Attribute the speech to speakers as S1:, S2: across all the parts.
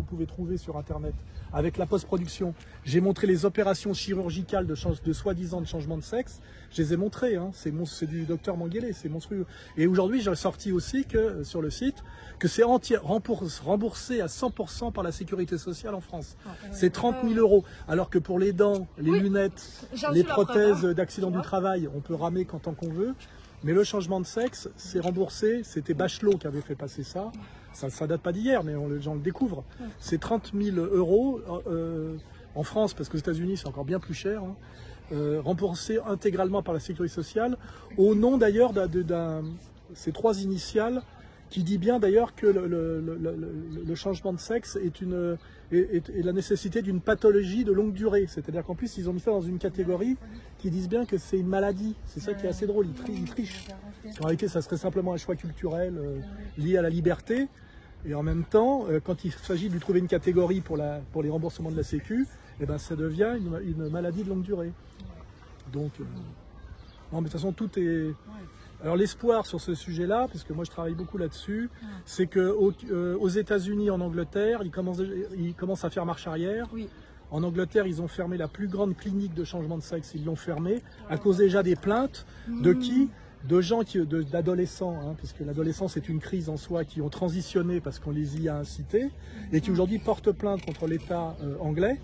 S1: pouvez trouver sur Internet, avec la post-production. J'ai montré les opérations chirurgicales de soi-disant de changement de sexe. Je les ai montrées, hein. C'est du docteur Manguélé, c'est monstrueux. Et aujourd'hui, j'ai sorti aussi que, sur le site que c'est remboursé à 100% par la sécurité sociale en France. C'est 30 000 €. Alors que pour les dents, les lunettes, les prothèses d'accident du travail, on peut ramer tant qu'on veut. Mais le changement de sexe, c'est remboursé. C'était Bachelot qui avait fait passer ça. Ça date pas d'hier, mais les gens le découvrent. C'est 30 000 € en France, parce qu'aux États-Unis, c'est encore bien plus cher. Hein, remboursé intégralement par la sécurité sociale, au nom d'ailleurs ces 3 initiales, qui dit bien d'ailleurs que le changement de sexe est la nécessité d'une pathologie de longue durée. C'est-à-dire qu'en plus, ils ont mis ça dans une catégorie qui disent bien que c'est une maladie. C'est ça qui est assez drôle, ils trichent. En réalité, ça serait simplement un choix culturel lié à la liberté. Et en même temps, quand il s'agit de lui trouver une catégorie pour les remboursements de la Sécu, eh ben, ça devient une maladie de longue durée. Donc, non, mais de toute façon, tout est... Alors l'espoir sur ce sujet-là, parce que moi je travaille beaucoup là-dessus, c'est qu'aux États-Unis, en Angleterre, ils commencent à faire marche arrière. Oui. En Angleterre, ils ont fermé la plus grande clinique de changement de sexe, ils l'ont fermée, à cause déjà des plaintes de qui? De gens, d'adolescents, hein, puisque l'adolescence est une crise en soi, qui ont transitionné parce qu'on les y a incités, et qui aujourd'hui portent plainte contre l'État anglais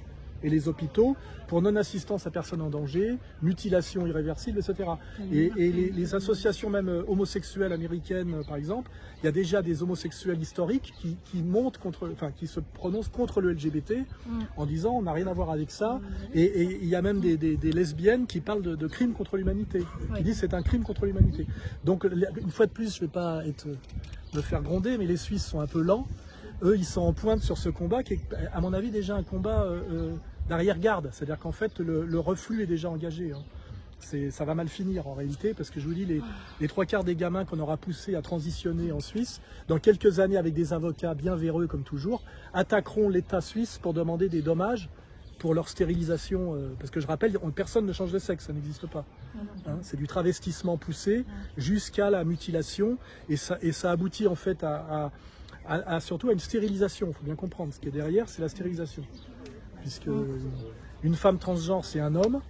S1: et les hôpitaux pour non-assistance à personnes en danger, mutilation irréversible, etc. Et les associations même homosexuelles américaines, par exemple, il y a déjà des homosexuels historiques qui se prononcent contre le LGBT en disant on n'a rien à voir avec ça. Et il y a même des lesbiennes qui parlent de crimes contre l'humanité, qui disent c'est un crime contre l'humanité. Donc une fois de plus, je ne vais pas me faire gronder, mais les Suisses sont un peu lents. Eux, ils sont en pointe sur ce combat qui est, à mon avis, déjà un combat d'arrière-garde. C'est-à-dire qu'en fait, le reflux est déjà engagé. Hein. Ça va mal finir en réalité, parce que je vous dis, les 3/4 des gamins qu'on aura poussés à transitionner en Suisse, dans quelques années, avec des avocats bien véreux comme toujours, attaqueront l'État suisse pour demander des dommages pour leur stérilisation. Parce que je rappelle, personne ne change de sexe, ça n'existe pas. Hein, c'est du travestissement poussé jusqu'à la mutilation, et ça aboutit en fait surtout à une stérilisation. Il faut bien comprendre, ce qui est derrière, c'est la stérilisation. Puisque une femme transgenre, c'est un homme,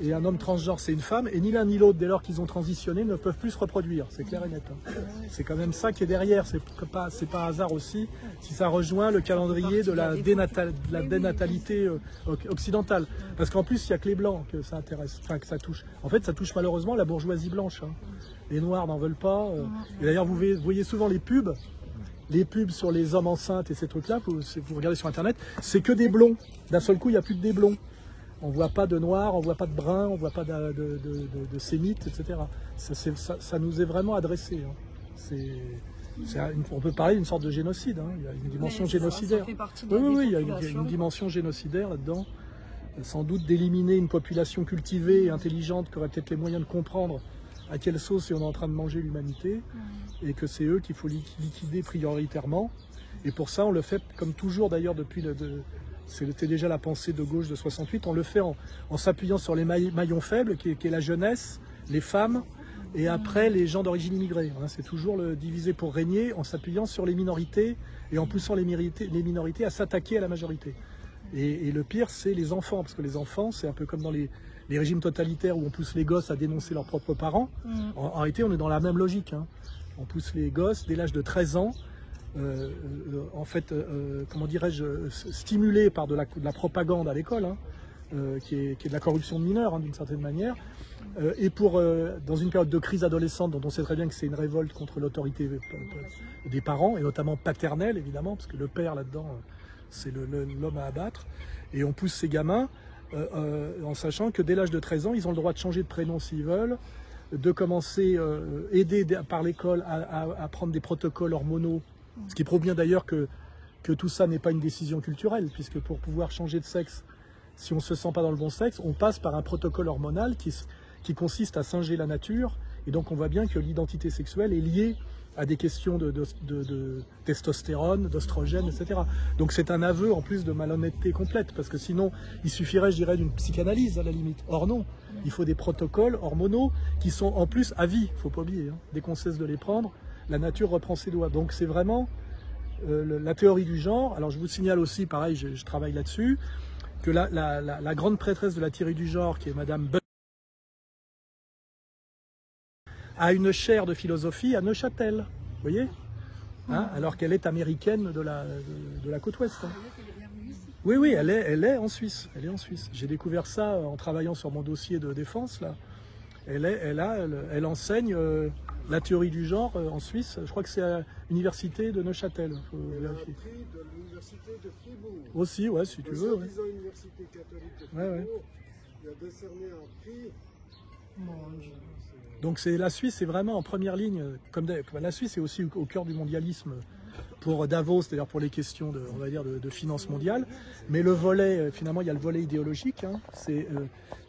S1: et un homme transgenre, c'est une femme, et ni l'un ni l'autre, dès lors qu'ils ont transitionné, ne peuvent plus se reproduire. C'est clair et net. Hein. C'est quand même ça qui est derrière. C'est pas hasard aussi si ça rejoint le calendrier de la dénatalité occidentale. Parce qu'en plus, il n'y a que les blancs que ça intéresse, enfin que ça touche. En fait, ça touche malheureusement la bourgeoisie blanche. Hein. Les noirs n'en veulent pas. Et d'ailleurs, vous voyez souvent les pubs sur les hommes enceintes et ces trucs-là, vous regardez sur Internet, c'est que des blonds. D'un seul coup, il n'y a plus que des blonds. On ne voit pas de noirs, on ne voit pas de bruns, on ne voit pas de sémites, etc. Ça nous est vraiment adressé. Hein. On peut parler d'une sorte de génocide. Hein. Il y a une dimension génocidaire. Oui, il y a une dimension génocidaire là-dedans. Sans doute d'éliminer une population cultivée et intelligente qui aurait peut-être les moyens de comprendre à quelle sauce on est en train de manger l'humanité, et que c'est eux qu'il faut liquider prioritairement. Et pour ça, on le fait, comme toujours d'ailleurs depuis c'était déjà la pensée de gauche de 68, on le fait en s'appuyant sur les maillons faibles, qui est la jeunesse, les femmes, et après les gens d'origine immigrée. Hein, c'est toujours le diviser pour régner, en s'appuyant sur les minorités, et en poussant les minorités à s'attaquer à la majorité. Et le pire, c'est les enfants, parce que les enfants, c'est un peu comme dans les régimes totalitaires où on pousse les gosses à dénoncer leurs propres parents. En réalité, on est dans la même logique. Hein. On pousse les gosses dès l'âge de 13 ans, en fait, comment dirais-je, stimulés par de la propagande à l'école, hein, qui est de la corruption de mineurs, hein, d'une certaine manière, et dans une période de crise adolescente dont on sait très bien que c'est une révolte contre l'autorité des parents, et notamment paternelle, évidemment, parce que le père, là-dedans, c'est l'homme à abattre, et on pousse ces gamins en sachant que dès l'âge de 13 ans, ils ont le droit de changer de prénom s'ils veulent, de commencer, aider par l'école à prendre des protocoles hormonaux, ce qui prouve bien d'ailleurs que tout ça n'est pas une décision culturelle, puisque pour pouvoir changer de sexe, si on ne se sent pas dans le bon sexe, on passe par un protocole hormonal qui consiste à singer la nature, et donc on voit bien que l'identité sexuelle est liée à des questions de testostérone, d'ostrogène, etc. Donc c'est un aveu en plus de malhonnêteté complète, parce que sinon il suffirait, je dirais, d'une psychanalyse à la limite. Or non, il faut des protocoles hormonaux qui sont en plus à vie, il ne faut pas oublier. Hein. Dès qu'on cesse de les prendre, la nature reprend ses doigts. Donc c'est vraiment la théorie du genre. Alors je vous signale aussi, pareil, je travaille là-dessus, que la grande prêtresse de la théorie du genre, qui est Madame Butt, a une chaire de philosophie à Neuchâtel, vous voyez, hein, alors qu'elle est américaine de la côte ouest. Hein. Oui, oui, elle est en Suisse. Elle est en Suisse. J'ai découvert ça en travaillant sur mon dossier de défense. Là. Elle enseigne la théorie du genre en Suisse. Je crois que c'est à l'université de Neuchâtel.
S2: Elle a appris de l'université de Fribourg.
S1: Aussi, ouais, si tu veux. Ouais.
S2: L'université catholique de Fribourg,
S1: ouais.
S2: Il a décerné un prix.
S1: Donc la Suisse est vraiment en première ligne. La Suisse est aussi au cœur du mondialisme pour Davos, c'est-à-dire pour les questions de, on va dire, de finance mondiale. Mais le volet, finalement, il y a le volet idéologique. Hein,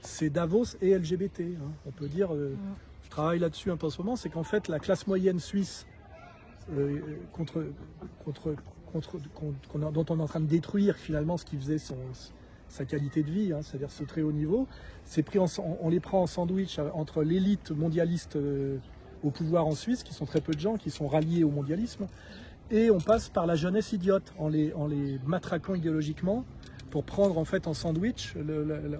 S1: c'est Davos et LGBT. Hein. On peut dire, je travaille là-dessus un peu en ce moment, c'est qu'en fait la classe moyenne suisse dont on est en train de détruire finalement ce qui faisait sa qualité de vie, hein, c'est-à-dire ce très haut niveau, on les prend en sandwich entre l'élite mondialiste au pouvoir en Suisse, qui sont très peu de gens, qui sont ralliés au mondialisme, et on passe par la jeunesse idiote en les matraquant idéologiquement pour prendre en fait en sandwich,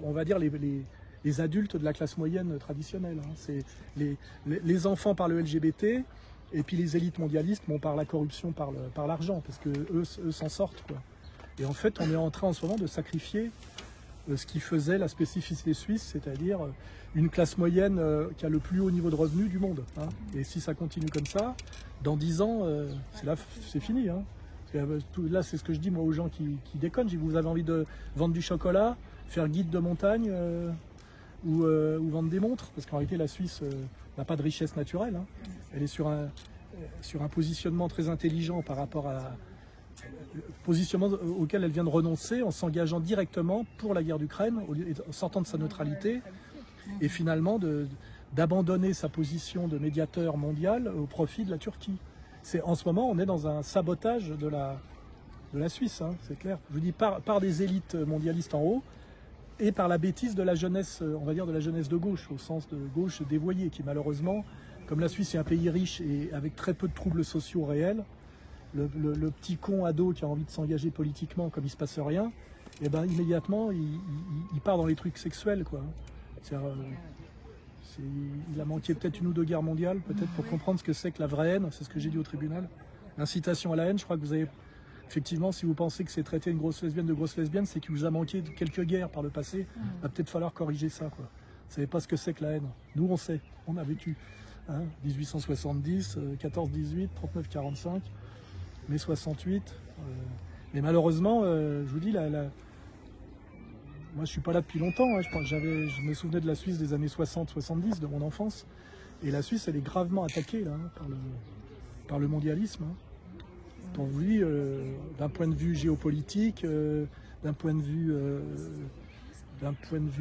S1: on va dire les adultes de la classe moyenne traditionnelle. Hein. C'est les enfants par le LGBT, et puis les élites mondialistes par la corruption, par l'argent, parce que eux s'en sortent, quoi. Et en fait, on est en train en ce moment de sacrifier ce qui faisait la spécificité suisse, c'est-à-dire une classe moyenne qui a le plus haut niveau de revenu du monde. Hein. Et si ça continue comme ça, dans 10 ans, c'est fini. Hein. Là, c'est ce que je dis moi aux gens qui déconnent. Je dis, vous avez envie de vendre du chocolat, faire guide de montagne ou vendre des montres, parce qu'en réalité, la Suisse n'a pas de richesse naturelle. Hein. Elle est sur un positionnement très intelligent par rapport à positionnement auquel elle vient de renoncer en s'engageant directement pour la guerre d'Ukraine, en sortant de sa neutralité, et finalement d'abandonner sa position de médiateur mondial au profit de la Turquie. En ce moment, on est dans un sabotage de la Suisse, hein, c'est clair. Je vous dis par des élites mondialistes en haut, et par la bêtise de la jeunesse, on va dire de la jeunesse de gauche, au sens de gauche dévoyée, qui malheureusement, comme la Suisse est un pays riche et avec très peu de troubles sociaux réels, le petit con ado qui a envie de s'engager politiquement comme il se passe rien, et ben immédiatement il part dans les trucs sexuels, quoi. Il a manqué peut-être 1 ou 2 guerres mondiales, peut-être pour comprendre ce que c'est que la vraie haine. C'est ce que j'ai dit au tribunal. L'incitation à la haine, je crois que vous avez effectivement, si vous pensez que c'est traiter une grosse lesbienne de grosse lesbienne, c'est qu'il vous a manqué quelques guerres par le passé. Il va peut-être falloir corriger ça, quoi. Vous savez pas ce que c'est que la haine. Nous on sait, on a vécu. Hein, 1870, 14-18, 39-45. Mai 68, mais malheureusement, je vous dis, moi je suis pas là depuis longtemps, hein, je me souvenais de la Suisse des années 60-70, de mon enfance, et la Suisse elle est gravement attaquée là, hein, par le mondialisme. Hein. Pour lui, d'un point de vue géopolitique, d'un point de vue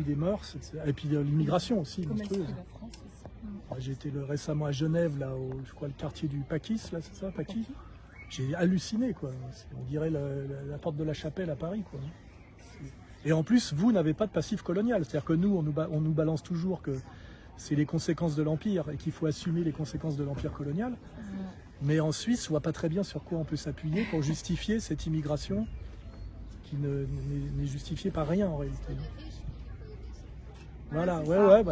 S1: des mœurs, etc. Et puis l'immigration aussi, monstrueuse. J'ai été récemment à Genève, là, je crois le quartier du Paquis, là, c'est ça, Paquis. J'ai halluciné, quoi. On dirait la porte de la Chapelle à Paris, quoi. Et en plus, vous n'avez pas de passif colonial. C'est-à-dire que nous, on nous balance toujours que c'est les conséquences de l'Empire et qu'il faut assumer les conséquences de l'Empire colonial. Mais en Suisse, je vois pas très bien sur quoi on peut s'appuyer pour justifier cette immigration qui n'est justifiée par rien, en réalité. Voilà, ouais,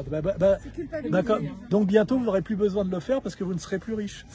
S1: donc bientôt vous n'aurez plus besoin de le faire parce que vous ne serez plus riche.